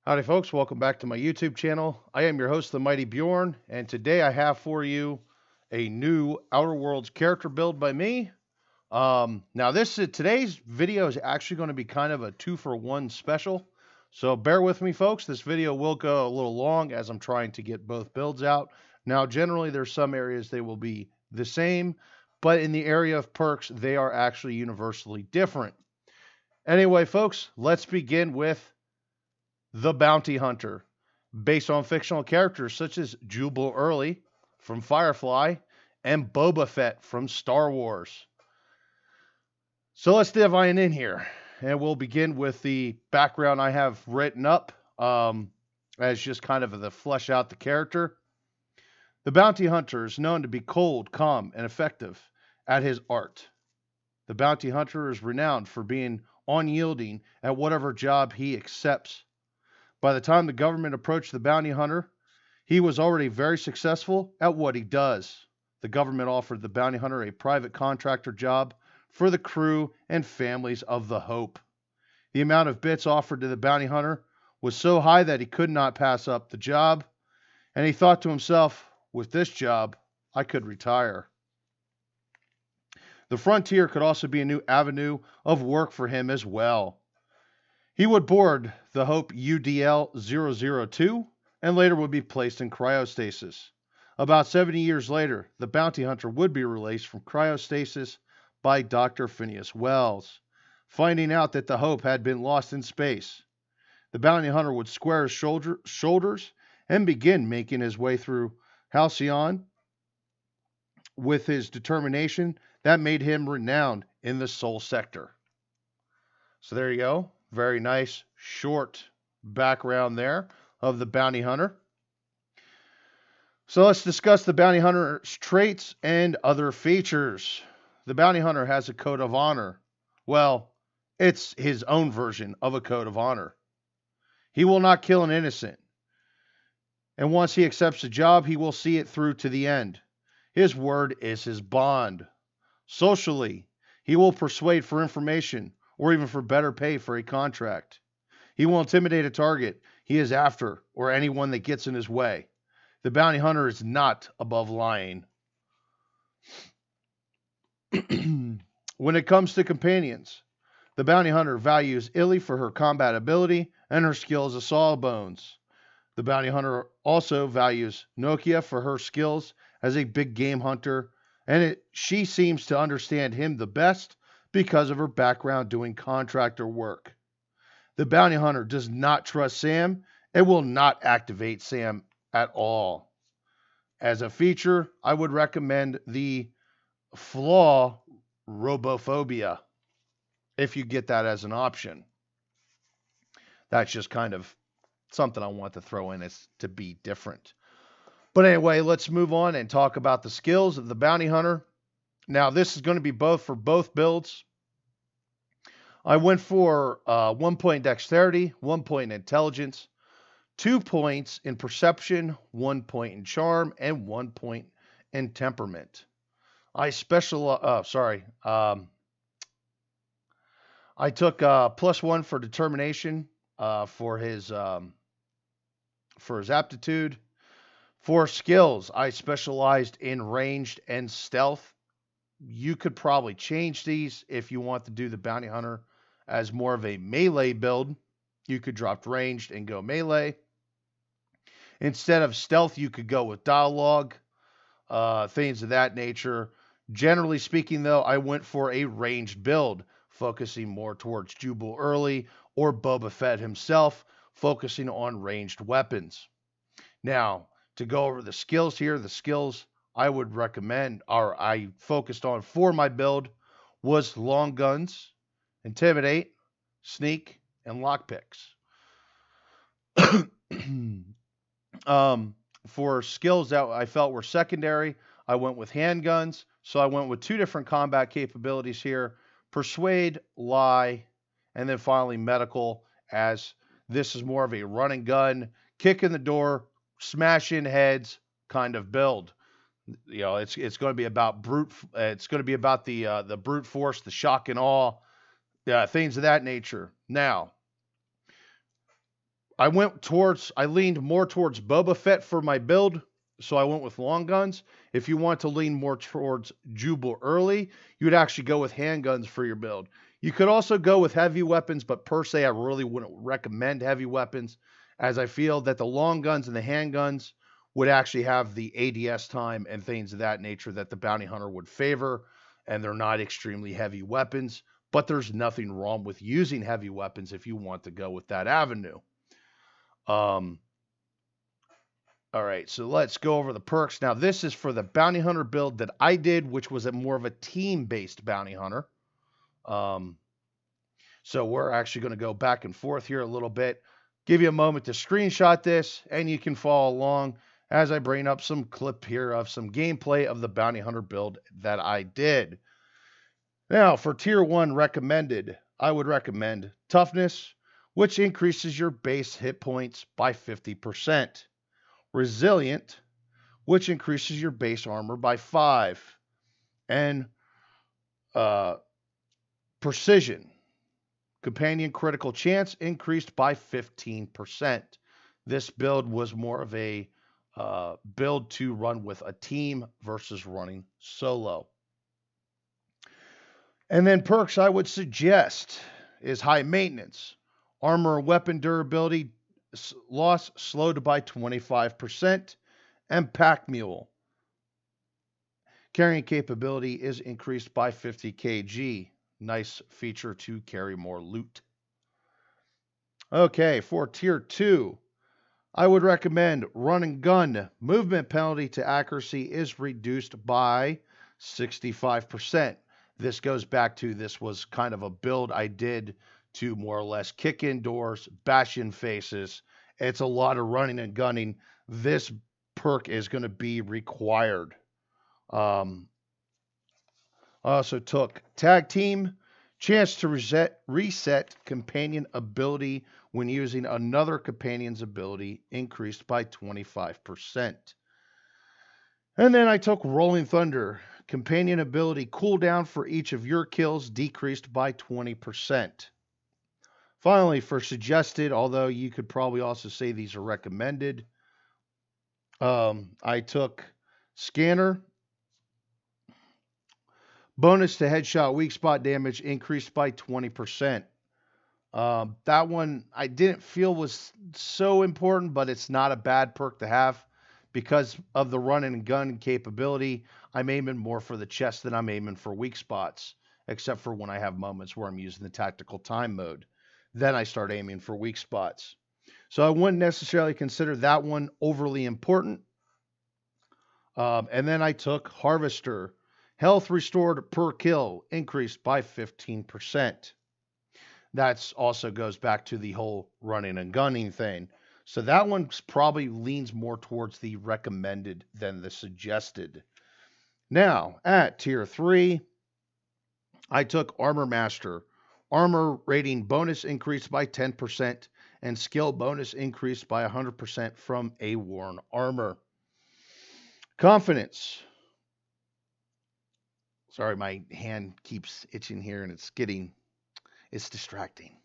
Howdy, folks. Welcome back to my YouTube channel. I am your host, the Mighty Bjorn, and today I have for you a new Outer Worlds character build by me. Now, today's video is actually going to be kind of a 2-for-1 special, so bear with me, folks. This video will go a little long as I'm trying to get both builds out. Now, generally, there's some areas they will be the same, but in the area of perks, they are actually universally different. Anyway, folks, let's begin with the Bounty Hunter, based on fictional characters such as Jubal Early from Firefly and Boba Fett from Star Wars. So let's dive in here, and we'll begin with the background I have written up as just kind of the flesh out the character. The Bounty Hunter is known to be cold, calm, and effective at his art. The Bounty Hunter is renowned for being unyielding at whatever job he accepts. By the time the government approached the bounty hunter, he was already very successful at what he does. The government offered the bounty hunter a private contractor job for the crew and families of the Hope. The amount of bits offered to the bounty hunter was so high that he could not pass up the job, and he thought to himself, with this job, I could retire. The frontier could also be a new avenue of work for him as well. He would board the Hope UDL-002 and later would be placed in cryostasis. About 70 years later, the bounty hunter would be released from cryostasis by Dr. Phineas Wells, finding out that the Hope had been lost in space. The bounty hunter would square his shoulders and begin making his way through Halcyon with his determination that made him renowned in the Soul Sector. So there you go. Very nice, short background there of the bounty hunter. So let's discuss the bounty hunter's traits and other features. The bounty hunter has a code of honor. Well, it's his own version of a code of honor. He will not kill an innocent. And once he accepts a job, he will see it through to the end. His word is his bond. Socially, he will persuade for information or even for better pay for a contract. He will intimidate a target he is after or anyone that gets in his way. The bounty hunter is not above lying. When it comes to companions, the bounty hunter values Illy for her combat ability and her skills as sawbones. The bounty hunter also values Nokia for her skills as a big game hunter, and she seems to understand him the best because of her background doing contractor work. The bounty hunter does not trust Sam and will not activate Sam at all. As a feature, I would recommend the flaw Robophobia if you get that as an option. That's just kind of something I want to throw in as to be different. But anyway, let's move on and talk about the skills of the bounty hunter. Now, this is going to be both for both builds. I went for 1 point dexterity, 1 point in intelligence, 2 points in perception, 1 point in charm, and 1 point in temperament. I took +1 for determination for his aptitude. For skills, I specialized in ranged and stealth. You could probably change these if you want to do the bounty hunter as more of a melee build. You could drop ranged and go melee. Instead of stealth, you could go with dialogue, things of that nature. Generally speaking, though, I went for a ranged build, focusing more towards Jubal Early or Boba Fett himself, focusing on ranged weapons. Now, to go over the skills here, the skills I would recommend, or I focused on for my build, was long guns, intimidate, sneak, and lockpicks. For skills that I felt were secondary, I went with handguns. So I went with 2 different combat capabilities here: persuade, lie, and then finally medical, as this is more of a run and gun, kick in the door, smash in heads kind of build. You know, it's going to be about brute. It's going to be about the brute force, the shock and awe, things of that nature. Now, I leaned more towards Boba Fett for my build, so I went with long guns. If you want to lean more towards Jubal early, you would actually go with handguns for your build. You could also go with heavy weapons, but per se, I really wouldn't recommend heavy weapons, as I feel that the long guns and the handguns would actually have the ADS time and things of that nature that the bounty hunter would favor, and they're not extremely heavy weapons. But there's nothing wrong with using heavy weapons if you want to go with that avenue. Um, all right, so let's go over the perks. Now, this is for the bounty hunter build that I did, which was more of a team-based bounty hunter. So we're actually going to go back and forth here a little bit. Give you a moment to screenshot this, and you can follow along as I bring up some clip here of some gameplay of the bounty hunter build that I did. Now, for tier 1 recommended, I would recommend toughness, which increases your base hit points by 50%. Resilient, which increases your base armor by 5. And precision, companion critical chance increased by 15%. This build was more of a build to run with a team versus running solo. And then perks I would suggest is high maintenance, armor and weapon durability loss slowed by 25%, and pack mule. Carrying capability is increased by 50 kg. Nice feature to carry more loot. Okay, for tier 2, I would recommend run and gun. Movement penalty to accuracy is reduced by 65%. This goes back to this was kind of a build I did to more or less kick in doors, bash in faces. It's a lot of running and gunning. This perk is going to be required. I also took tag team, chance to reset companion ability when using another companion's ability increased by 25%. And then I took rolling thunder, companion ability cooldown for each of your kills decreased by 20%. Finally, for suggested, although you could probably also say these are recommended, I took scanner. Bonus to headshot weak spot damage increased by 20%. That one I didn't feel was so important, but it's not a bad perk to have because of the run and gun capability. I'm aiming more for the chest than I'm aiming for weak spots, except for when I have moments where I'm using the tactical time mode. Then I start aiming for weak spots. So I wouldn't necessarily consider that one overly important. And then I took Harvester. Health restored per kill increased by 15%. That also goes back to the whole running and gunning thing. So that one probably leans more towards the recommended than the suggested. Now, at tier 3, I took Armor Master. Armor rating bonus increased by 10% and skill bonus increased by 100% from a worn armor. Confidence. Sorry, my hand keeps itching here and it's distracting.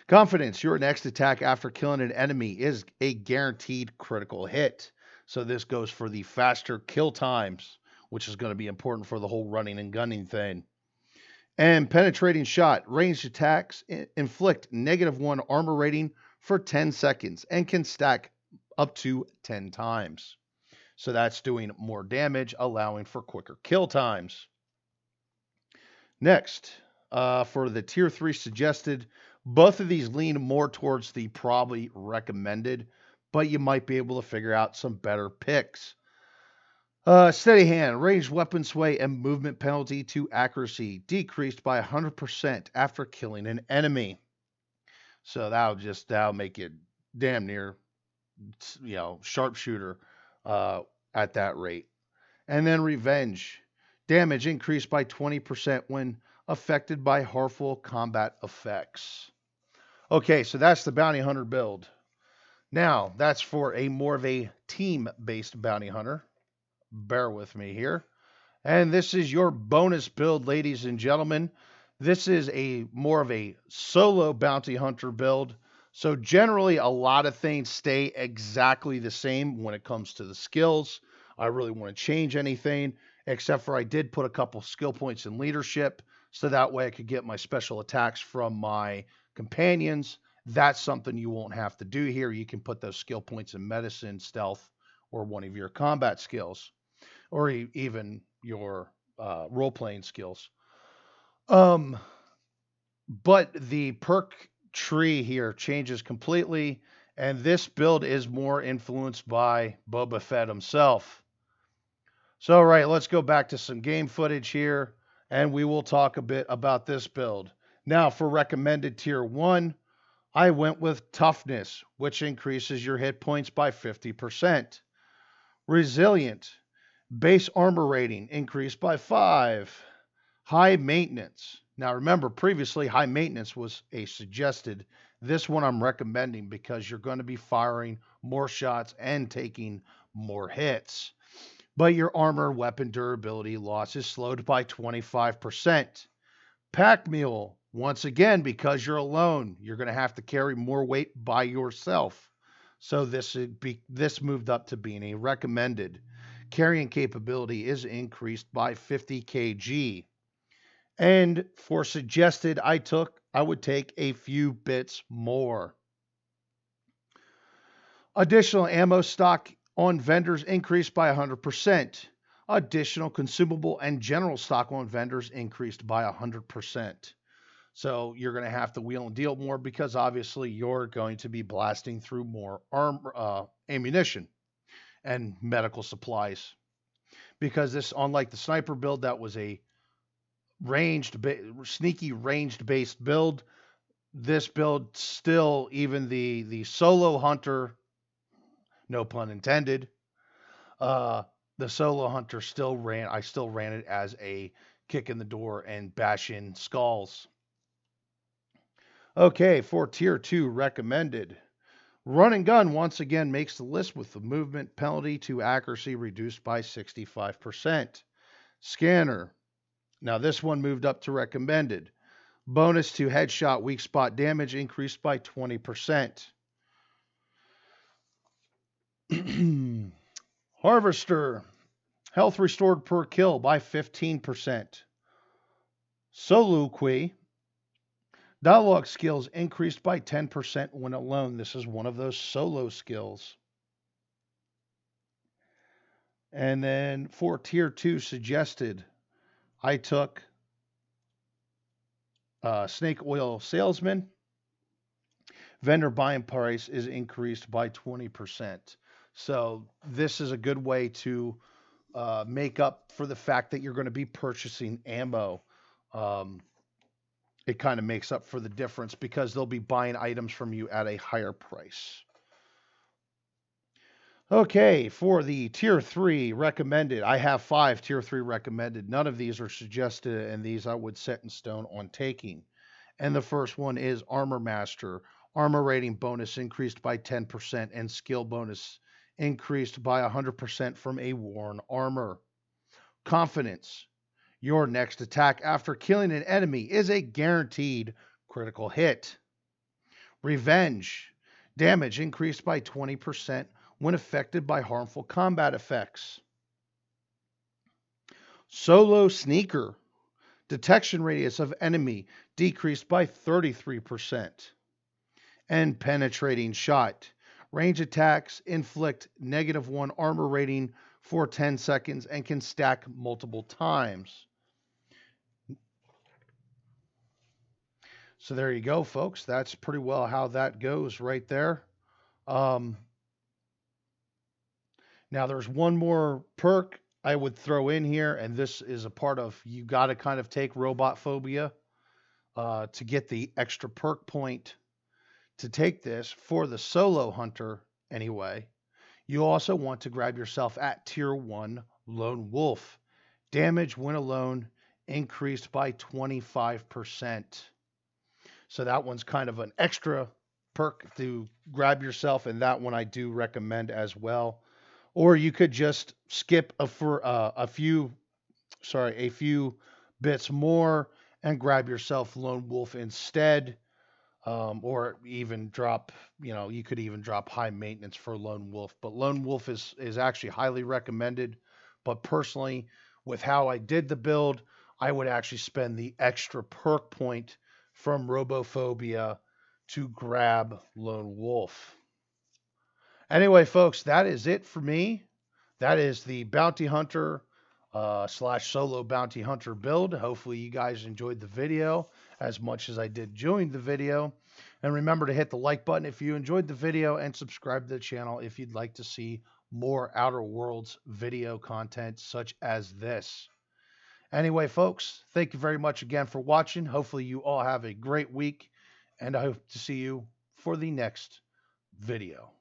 Confidence. Your next attack after killing an enemy is a guaranteed critical hit. So this goes for the faster kill times, which is going to be important for the whole running and gunning thing. And penetrating shot. Ranged attacks inflict -1 armor rating for 10 seconds and can stack up to 10 times. So that's doing more damage, allowing for quicker kill times. Next, for the tier 3 suggested, both of these lean more towards the probably recommended, but you might be able to figure out some better picks. Steady hand, ranged weapon sway, and movement penalty to accuracy decreased by 100% after killing an enemy. So that'll make it damn near, sharpshooter at that rate. And then revenge, damage increased by 20% when affected by harmful combat effects. Okay, so that's the bounty hunter build. Now, that's for a more of a team-based bounty hunter. Bear with me here. And this is your bonus build, ladies and gentlemen. This is more of a solo bounty hunter build. So generally, a lot of things stay exactly the same when it comes to the skills. I really want to change anything, except for I did put a couple skill points in leadership, so that way I could get my special attacks from my companions. That's something you won't have to do here. You can put those skill points in medicine, stealth, or one of your combat skills, or even your role playing skills. Um, but the perk tree here changes completely, and this build is more influenced by Boba Fett himself. So, all right, let's go back to some game footage here, and we will talk a bit about this build. Now, for recommended tier 1, I went with toughness, which increases your hit points by 50%. Resilient, base armor rating increased by 5. High maintenance. Now remember, previously high maintenance was a suggested. This one I'm recommending because you're going to be firing more shots and taking more hits. But your armor weapon durability loss is slowed by 25%. Pack mule, once again, because you're alone, you're going to have to carry more weight by yourself. So this moved up to being a recommended. Carrying capability is increased by 50 kg. And for suggested, I would take a few bits more. Additional ammo stock on vendors increased by 100%. Additional consumable and general stock on vendors increased by 100%. So you're going to have to wheel and deal more because obviously you're going to be blasting through more ammunition and medical supplies. Because this, unlike the sniper build, that was a sneaky ranged based build. This build still, even the solo hunter, no pun intended, uh, the solo hunter still ran. I still ran it as a kick in the door and bash in skulls. Okay, for tier 2 recommended. Run and gun once again makes the list with the movement penalty to accuracy reduced by 65%. Scanner. Now this one moved up to recommended. Bonus to headshot weak spot damage increased by 20%. Harvester. Health restored per kill by 15%. Soliloquy. Dialogue skills increased by 10% when alone. This is one of those solo skills. And then for tier 2 suggested, I took Snake Oil Salesman. Vendor buying price is increased by 20%. So this is a good way to make up for the fact that you're going to be purchasing ammo. It kind of makes up for the difference because they'll be buying items from you at a higher price. Okay, for the tier 3 recommended, I have 5 tier 3 recommended. None of these are suggested, and these I would set in stone on taking. And the first one is Armor Master. Armor rating bonus increased by 10%, and skill bonus increased by 100% from a worn armor. Confidence. Your next attack after killing an enemy is a guaranteed critical hit. Revenge. Damage increased by 20% when affected by harmful combat effects. Solo Sneaker. Detection radius of enemy decreased by 33%. And Penetrating Shot. Range attacks inflict -1 armor rating for 10 seconds and can stack multiple times. So there you go, folks. That's pretty well how that goes right there. Now there's one more perk I would throw in here, and this is a part of you got to kind of take Robot Phobia to get the extra perk point to take this for the solo hunter anyway. You also want to grab yourself at tier 1 Lone Wolf. Damage when alone increased by 25%. So that one's kind of an extra perk to grab yourself, and that one I do recommend as well. Or you could just skip a few bits more and grab yourself Lone Wolf instead. or even drop, you could even drop high maintenance for Lone Wolf. But Lone Wolf is actually highly recommended. But personally, with how I did the build, I would actually spend the extra perk point from Robophobia to grab Lone Wolf. Anyway, folks, that is it for me. That is the Bounty Hunter slash solo Bounty Hunter build. Hopefully you guys enjoyed the video as much as I did during the video. And remember to hit the like button if you enjoyed the video and subscribe to the channel if you'd like to see more Outer Worlds video content such as this. Anyway, folks, thank you very much again for watching. Hopefully you all have a great week, and I hope to see you for the next video.